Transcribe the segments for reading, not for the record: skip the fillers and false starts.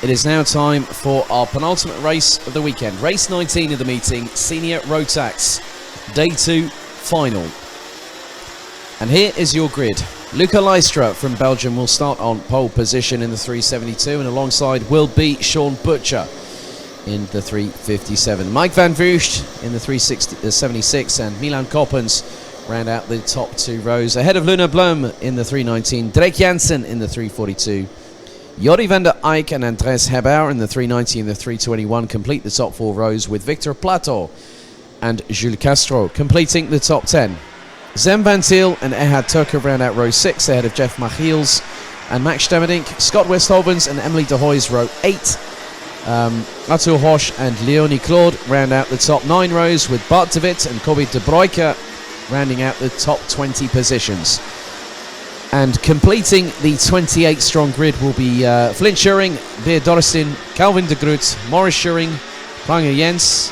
It is now time for our penultimate race of the weekend. Race 19 of the meeting, Senior Road Tax, Day 2 final. And here is your grid. Luca Lystra from Belgium will start on pole position in the 372, and alongside will be Sean Butcher in the 357. Mike van Vugt in the 376 and Milan Koppens round out the top two rows. Ahead of Luna Blum in the 319, Drake Jansen in the 342. Jordi van der Eyck and Andres Hebauer in the 390 and the 321 complete the top four rows, with Victor Plato and Jules Castro completing the top 10. Zem van Thiel and Ehad Turker round out row 6 ahead of Jeff Machiels and Max Stemmerdink. Scott Westhovens and Emily de Hoy's row 8. Arthur Hosch and Leonie Claude round out the top 9 rows, with Bart de Wit and Kobe de Bruyke rounding out the top 20 positions. And completing the 28-strong grid will be Flint Schuring, Beer Dorsten, Calvin de Groot, Morris Schuring, Pranger Jens,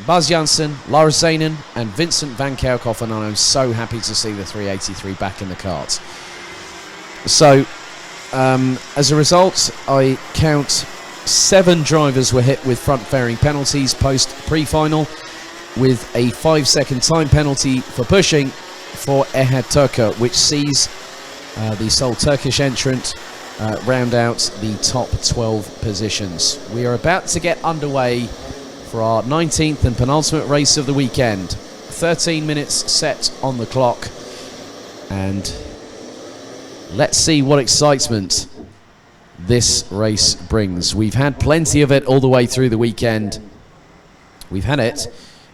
Bas Janssen, Lars Zanen and Vincent van Kerkhoff, and I'm so happy to see the 383 back in the kart. So, as a result, I count 7 drivers were hit with front-fairing penalties post-pre-final, with a 5-second time penalty for pushing for Ehad Turker, which sees the sole Turkish entrant round out the top 12 positions. We are about to get underway for our 19th and penultimate race of the weekend. 13 minutes set on the clock, and let's see what excitement this race brings. We've had plenty of it all the way through the weekend. We've had it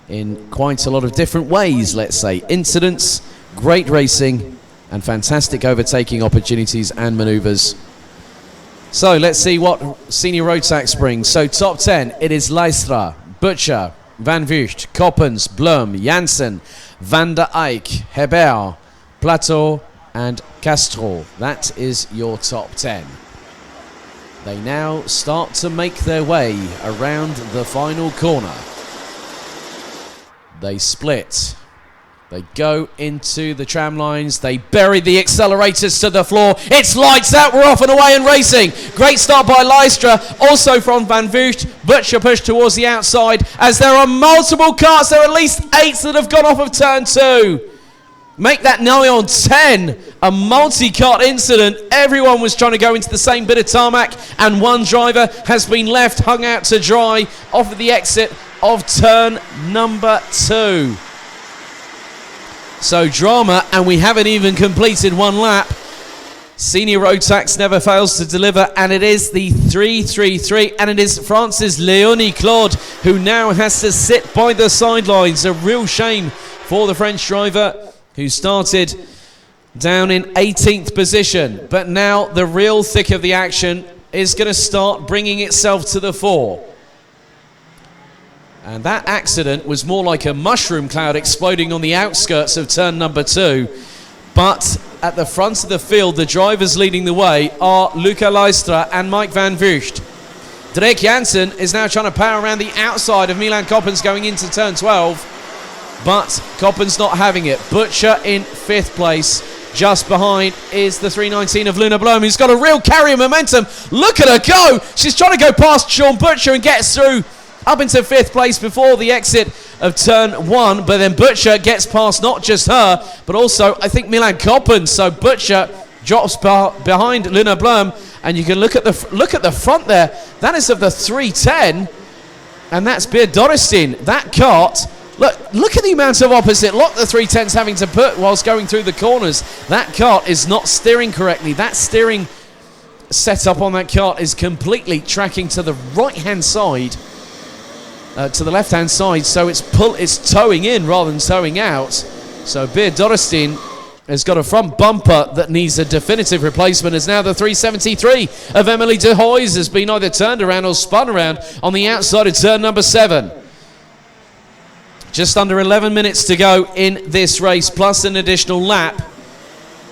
in quite a lot of different ways, let's say. Incidents, great racing, and fantastic overtaking opportunities and manoeuvres. So let's see what Senior Road Tax brings. So top 10, it is Lystra, Butcher, Van Vugt, Koppens, Blum, Janssen, Van der Eyck, Hebauer, Plateau and Castro. That is your top 10. They now start to make their way around the final corner. They split. They go into the tram lines. They bury the accelerators to the floor. It's lights out. We're off and away and racing. Great start by Lystra. Also from Van Vugt. Butcher pushed towards the outside as there are multiple karts. There are at least 8 that have gone off of turn 2. Make that now on 10. A multi-kart incident. Everyone was trying to go into the same bit of tarmac, and one driver has been left hung out to dry off of the exit of turn number 2. So drama, and we haven't even completed one lap. Senior Road Tax never fails to deliver, and it is the 333, and it is France's Leonie Claude who now has to sit by the sidelines. A real shame for the French driver who started down in 18th position, but now the real thick of the action is going to start bringing itself to the fore. And that accident was more like a mushroom cloud exploding on the outskirts of turn number 2. But at the front of the field, the drivers leading the way are Luca Lystra and Mike van Vugt. Drake Jansen is now trying to power around the outside of Milan Koppens going into turn 12. But Koppens not having it. Butcher in 5th place. Just behind is the 319 of Luna Blum, who's got a real carrier momentum. Look at her go! She's trying to go past Sean Butcher and gets through up into 5th place before the exit of turn 1, but then Butcher gets past not just her, but also I think Milan Koppens. So Butcher drops behind Luna Blum, and you can look at the front there. That is of the 310, and that's Beer Dorsten. That kart, look at the amount of opposite lock the 310's having to put whilst going through the corners. That kart is not steering correctly. That steering setup on that kart is completely tracking to the right-hand side. To the left-hand side, so it's towing in rather than towing out. So Beer Dorsten has got a front bumper that needs a definitive replacement, as now the 373 of Emily de Hoy's has been either turned around or spun around on the outside of turn number 7. Just under 11 minutes to go in this race, plus an additional lap.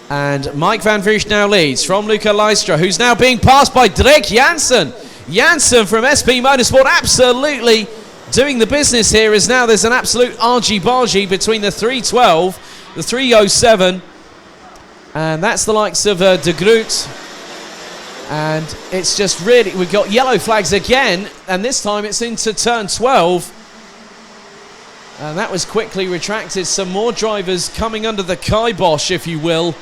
And Mike van Vugt now leads from Luca Lystra, who's now being passed by Drake Jansen. Jansen from SP Motorsport absolutely doing the business here, as now there's an absolute argy-bargy between the 312, the 307, and that's the likes of De Groot And it's just really, we've got yellow flags again, and this time it's into turn 12. And that was quickly retracted. Some more drivers coming under the kibosh, if you will.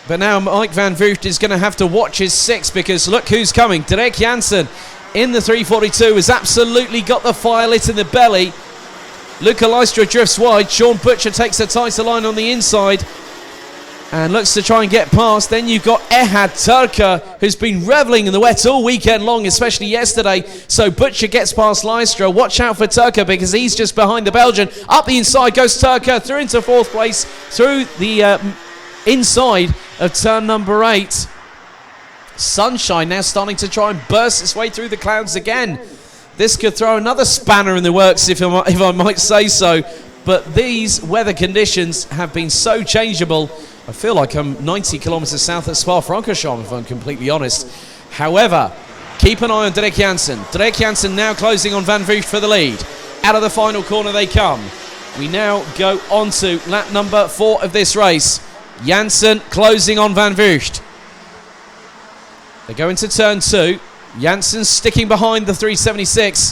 But now Mike van Vugt is going to have to watch his six, because look who's coming. Derek Jansen in the 342 has absolutely got the fire lit in the belly. Luca Leistra drifts wide. Sean Butcher takes a tighter line on the inside and looks to try and get past. Then you've got Ehad Turka, who's been reveling in the wet all weekend long, especially yesterday. So Butcher gets past Leistra. Watch out for Turka, because he's just behind the Belgian. Up the inside goes Turka, through into fourth place, through the inside of turn number 8. Sunshine now starting to try and burst its way through the clouds again. This could throw another spanner in the works, if I might say so. But these weather conditions have been so changeable. I feel like I'm 90 kilometres south of Spa-Francorchamps, if I'm completely honest. However, keep an eye on Derek Jansen. Derek Jansen now closing on Van Vugt for the lead. Out of the final corner they come. We now go on to lap number 4 of this race. Jansen closing on Van Vugt. They go into turn 2. Jansen sticking behind the 376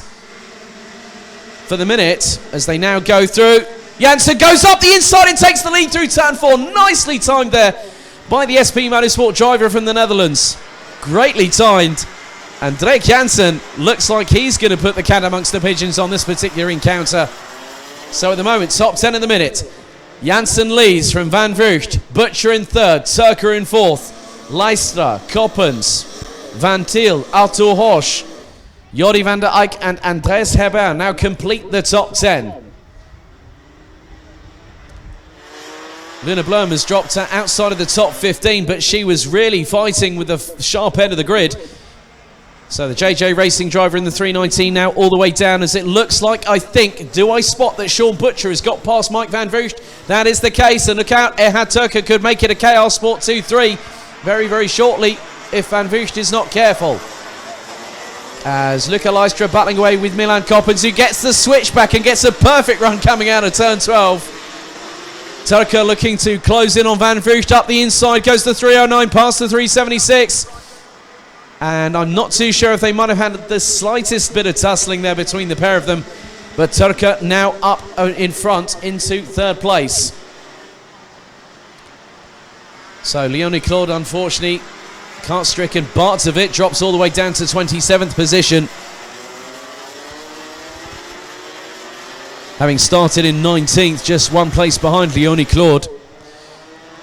for the minute as they now go through. Jansen goes up the inside and takes the lead through turn 4. Nicely timed there by the SP Motorsport driver from the Netherlands. Greatly timed. And Drake Jansen looks like he's going to put the cat amongst the pigeons on this particular encounter. So at the moment, top 10 in the minute. Jansen leads from Van Vugt. Butcher in third. Turker in fourth. Leistra, Coppens, Van Thiel, Arthur Horsch, Jordi van der Eyck and Andreas Herbert now complete the top 10. Luna Blum has dropped outside of the top 15, but she was really fighting with the sharp end of the grid. So the JJ Racing driver in the 319 now all the way down, as it looks like, I think, do I spot that Sean Butcher has got past Mike van Vugt? That is the case, and look out, Ehad Turka could make it a KR Sport 2-3 very, very shortly if Van Vugt is not careful. As Luca Leistra battling away with Milan Coppens, who gets the switchback and gets a perfect run coming out of turn 12. Turka looking to close in on Van Vugt. Up the inside goes the 309 past the 376. And I'm not too sure if they might have had the slightest bit of tussling there between the pair of them. But Turka now up in front into third place. So Leonie Claude, unfortunately, can't stricken. Bartzovic drops all the way down to 27th position, having started in 19th, just one place behind Leonie Claude.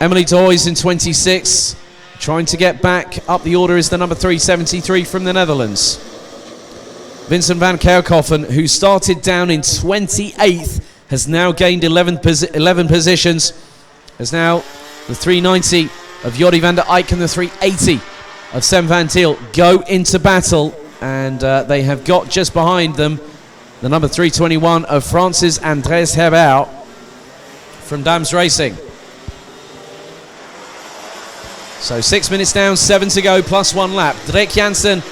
Emily Toys in 26, trying to get back up the order is the number 373 from the Netherlands. Vincent van Kerkhoffen, who started down in 28th, has now gained 11 positions. Has now the 390 of Jordi van der Eyck and the 380 of Sam Van Thiel go into battle, and they have got just behind them the number 321 of Francis Andreas Herbert from Dams Racing. So 6 minutes down, 7 to go, plus 1 lap. Drake Jansen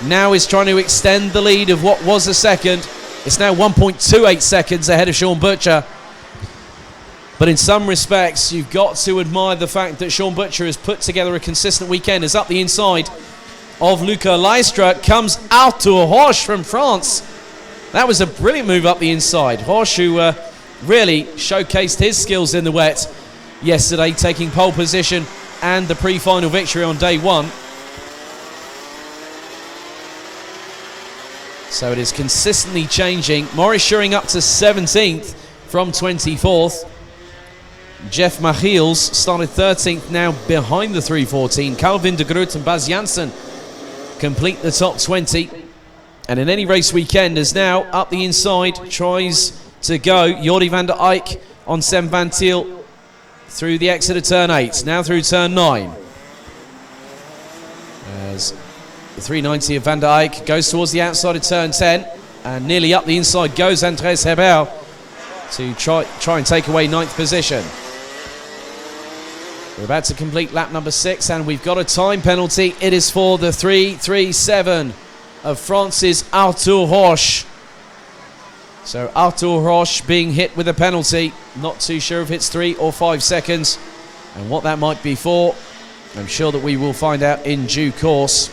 now is trying to extend the lead of what was a second. It's now 1.28 seconds ahead of Sean Butcher. But in some respects, you've got to admire the fact that Sean Butcher has put together a consistent weekend. As up the inside of Luca Leistra comes Arthur Horsch from France. That was a brilliant move up the inside. Horsch, who really showcased his skills in the wet yesterday, taking pole position and the pre-final victory on day 1. So it is consistently changing. Maurice Schuring up to 17th from 24th. Jeff Machiels started 13th, now behind the 314. Calvin de Groot and Bas Janssen complete the top 20. And in any race weekend is now up the inside, tries to go. Jordi van der Eyck on Sam Van Thiel through the exit of turn 8, now through turn 9. As the 390 of Van der Eyck goes towards the outside of turn 10, and nearly up the inside goes Andres Herbert to try and take away 9th position. We're about to complete lap number 6, and we've got a time penalty. It is for the 337 of France's Arthur Horsch. So Arthur Horsch being hit with a penalty. Not too sure if it's 3 or 5 seconds and what that might be for. I'm sure that we will find out in due course.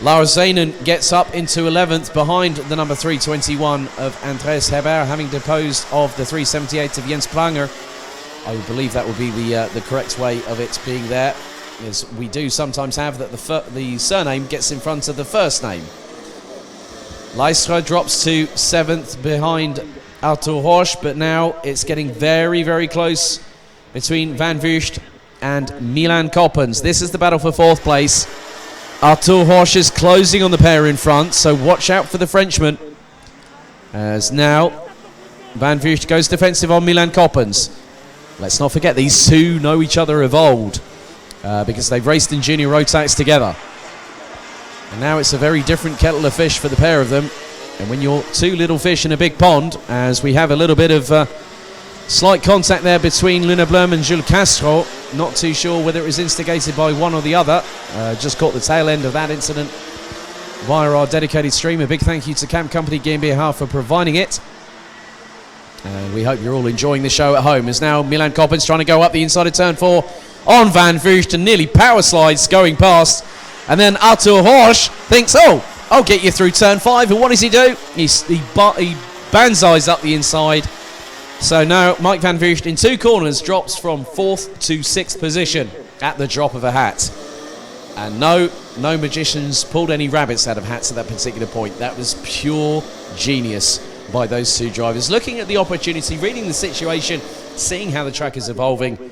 Lars Zanen gets up into 11th behind the number 321 of Andreas Heber, having disposed of the 378 of Jens Planger. I believe that would be the correct way of it being there, as we do sometimes have that the surname gets in front of the first name. Leistra drops to 7th behind Arthur Horsch, but now it's getting very, very close between Van Vugt and Milan Koppens. This is the battle for 4th place. Arthur Horsch is closing on the pair in front, so watch out for the Frenchman. As now Van Vugt goes defensive on Milan Koppens. Let's not forget these two know each other of old because they've raced in junior Rotax together. And now it's a very different kettle of fish for the pair of them. And when you're two little fish in a big pond, as we have a little bit of slight contact there between Luna Blum and Jules Castro. Not too sure whether it was instigated by one or the other. Just caught the tail end of that incident via our dedicated stream. A big thank you to Camp Company GmbH for providing it. And we hope you're all enjoying the show at home. As now Milan Koppens trying to go up the inside of turn 4 on Van Vugt and nearly power slides going past. And then Arthur Horsch thinks, oh, I'll get you through turn 5. And what does he do? He banzais up the inside. So now Mike Van Vugt in 2 corners drops from 4th to 6th position at the drop of a hat. And no magicians pulled any rabbits out of hats at that particular point. That was pure genius by those two drivers. Looking at the opportunity, reading the situation, seeing how the track is evolving.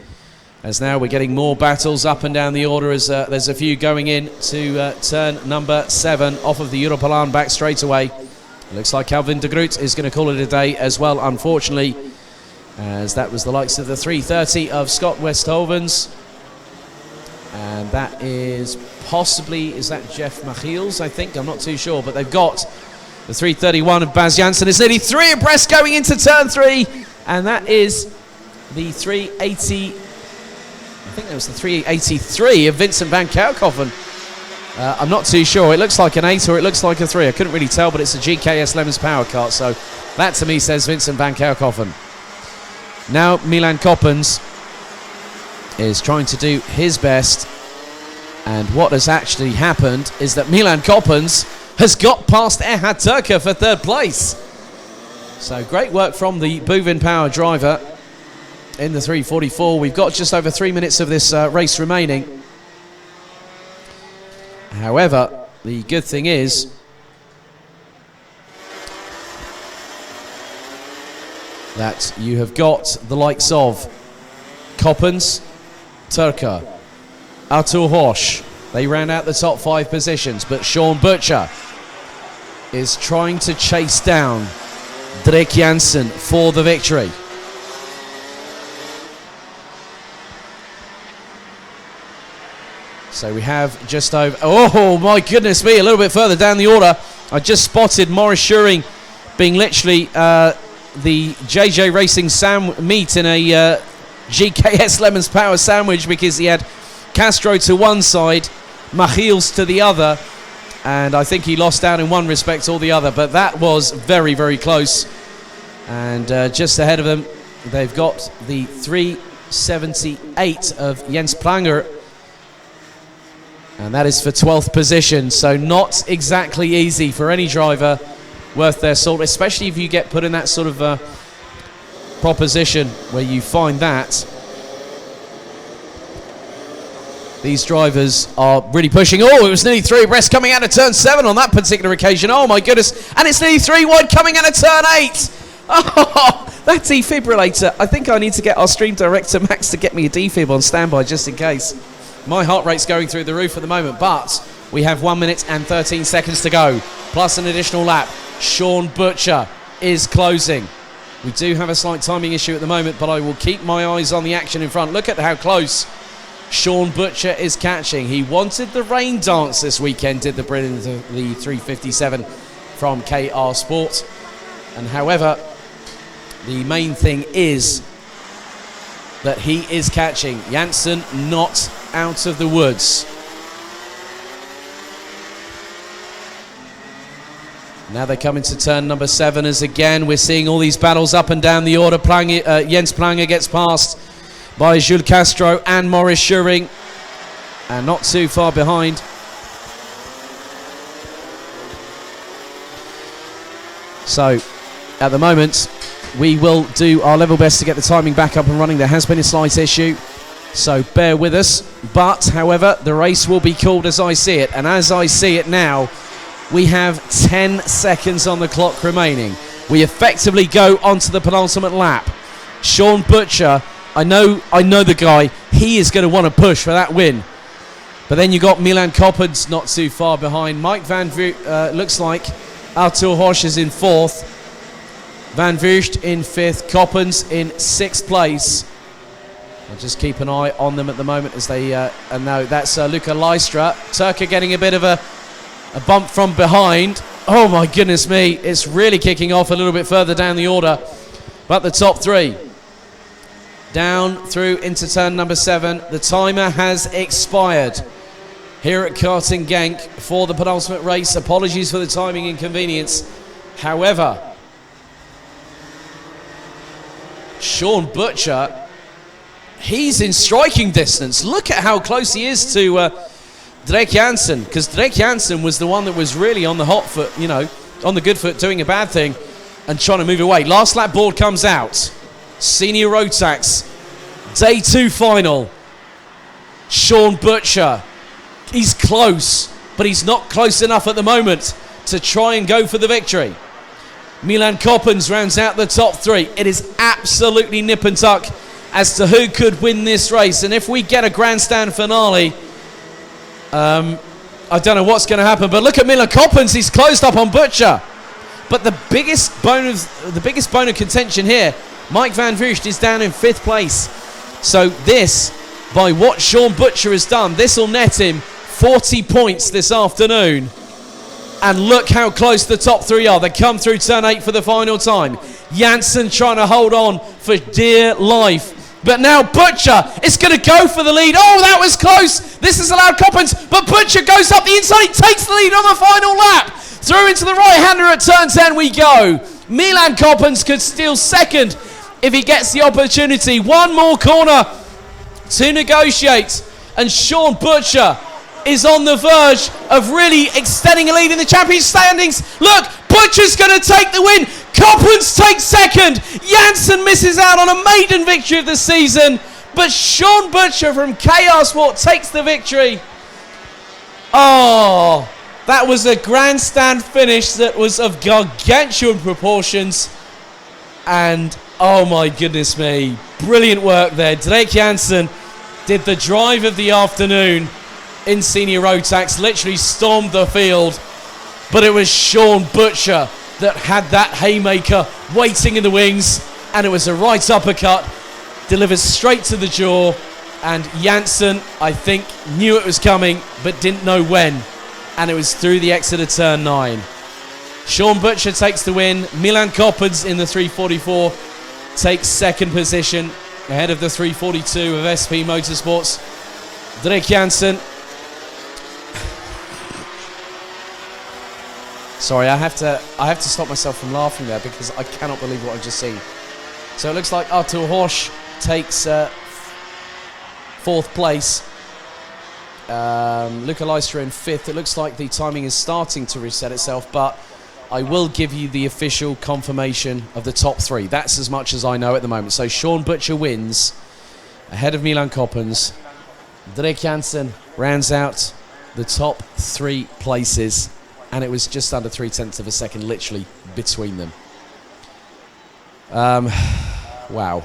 As now we're getting more battles up and down the order as there's a few going in to turn number 7 off of the Europalan back straight away. Looks like Calvin de Groot is going to call it a day as well, unfortunately, as that was the likes of the 330 of Scott Westhovens. And that is possibly, is that Jeff Machiels, I think? I'm not too sure, but they've got the 331 of Baz Janssen. It's nearly 3 abreast going into turn 3, and that is the 380, I think that was the 383 of Vincent van Kerkhoven. I'm not too sure. It looks like an 8 or it looks like a 3. I couldn't really tell, but it's a GKS Lemons power kart, so that to me says Vincent van Kerkhoven. Now Milan Koppens is trying to do his best, and what has actually happened is that Milan Koppens has got past Erhard Turker for 3rd place. So great work from the Buvin Power driver in the 344. We've got just over 3 minutes of this race remaining. However, the good thing is that you have got the likes of Koppens, Turker, Arthur Horsch. They round out the top 5 positions, but Sean Butcher is trying to chase down Drake Janssen for the victory. So we have just over, oh my goodness me, a little bit further down the order. I just spotted Maurice Schuring being literally the JJ Racing meat in a GKS Lemons Power sandwich, because he had Castro to one side, Machiels to the other, and I think he lost out in one respect or the other, but that was very, very close. And just ahead of them, they've got the 378 of Jens Planger, and that is for 12th position, so not exactly easy for any driver worth their salt, especially if you get put in that sort of proposition where you find that these drivers are really pushing. Oh, it was nearly 3 abreast coming out of turn 7 on that particular occasion. Oh my goodness, and it's nearly 3 wide coming out of turn 8. Oh, that defibrillator. I think I need to get our stream director Max to get me a defib on standby just in case. My heart rate's going through the roof at the moment, but we have 1 minute and 13 seconds to go, plus an additional lap. Sean Butcher is closing. We do have a slight timing issue at the moment, but I will keep my eyes on the action in front. Look at how close Sean Butcher is catching. He wanted the rain dance this weekend, did the brilliant the 357 from KR Sport. And however, the main thing is that he is catching. Janssen not out of the woods. Now they come into turn number 7 as again we're seeing all these battles up and down the order. Jens Planger gets past by Jules Castro and Maurice Schuring, and not too far behind. So at the moment we will do our level best to get the timing back up and running. There has been a slight issue, so bear with us, but however the race will be called as I see it, and as I see it now we have 10 seconds on the clock remaining. We effectively go onto the penultimate lap. Sean Butcher, I know the guy, he is going to want to push for that win. But then you got Milan Coppens not too far behind. Mike Van Vliet, looks like Arthur Horsch is in 4th. Van Vliet in 5th. Coppens in 6th place. I'll just keep an eye on them at the moment as they, and no, that's Luca Lystra. Turka getting a bit of a bump from behind. Oh my goodness me, it's really kicking off a little bit further down the order. But the top 3. Down through into turn number 7. The timer has expired here at Karting Genk for the penultimate race. Apologies for the timing inconvenience. However, Sean Butcher, he's in striking distance. Look at how close he is to Drake Jansen, because Drake Jansen was the one that was really on the hot foot, you know, on the good foot, doing a bad thing and trying to move away. Last lap board comes out. Senior Rotax, day 2 final. Sean Butcher, he's close, but he's not close enough at the moment to try and go for the victory. Milan Coppens rounds out the top 3. It is absolutely nip and tuck as to who could win this race, and if we get a grandstand finale, I don't know what's going to happen. But look at Milan Coppens, he's closed up on Butcher. But the biggest bone of contention here, Mike Van Vliet is down in 5th place. So this, by what Sean Butcher has done, this will net him 40 points this afternoon. And look how close the top 3 are. They come through turn 8 for the final time. Jansen trying to hold on for dear life. But now Butcher is going to go for the lead. Oh, that was close. This has allowed Coppens, but Butcher goes up the inside. He takes the lead on the final lap. Through into the right-hander at turn 10 we go. Milan Coppens could steal 2nd if he gets the opportunity. One more corner to negotiate, and Sean Butcher is on the verge of really extending a lead in the championship standings. Look, Butcher's going to take the win. Coppens takes 2nd. Jansen misses out on a maiden victory of the season, but Sean Butcher from KR Sport takes the victory. Oh, that was a grandstand finish that was of gargantuan proportions, and oh my goodness me, brilliant work there. Drake Jansen did the drive of the afternoon in Senior Rotax, literally stormed the field, but it was Sean Butcher that had that haymaker waiting in the wings, and it was a right uppercut delivered straight to the jaw, and Jansen, I think, knew it was coming but didn't know when, and it was through the exit of turn 9. Sean Butcher takes the win. Milan Coppens in the 344 takes 2nd position ahead of the 342 of SP Motorsports. Drake Jansen, sorry, I have to stop myself from laughing there because I cannot believe what I've just seen. So it looks like Arthur Horsch takes 4th place. Luca Lystra in 5th. It looks like the timing is starting to reset itself, but I will give you the official confirmation of the top 3. That's as much as I know at the moment. So Sean Butcher wins ahead of Milan Coppens. Drake Jansen rounds out the top 3 places, and it was just under 0.3 of a second literally between them. Wow.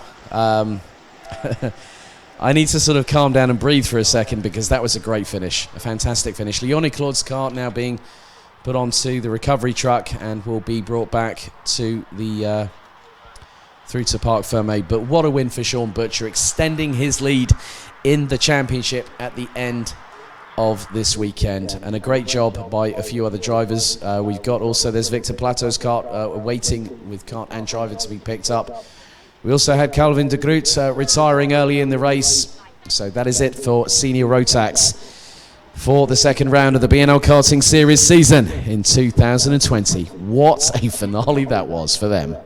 I need to sort of calm down and breathe for a second because that was a great finish, a fantastic finish. Leone Claude's car now being put onto the recovery truck and will be brought back to the through to Parc Fermé. But what a win for Sean Butcher, extending his lead in the championship at the end of this weekend, and a great job by a few other drivers. We've got also, there's Victor Plato's kart waiting with kart and driver to be picked up. We also had Calvin de Groot retiring early in the race. So that is it for Senior Rotax for the 2nd round of the BNL Karting Series season in 2020. What a finale that was for them.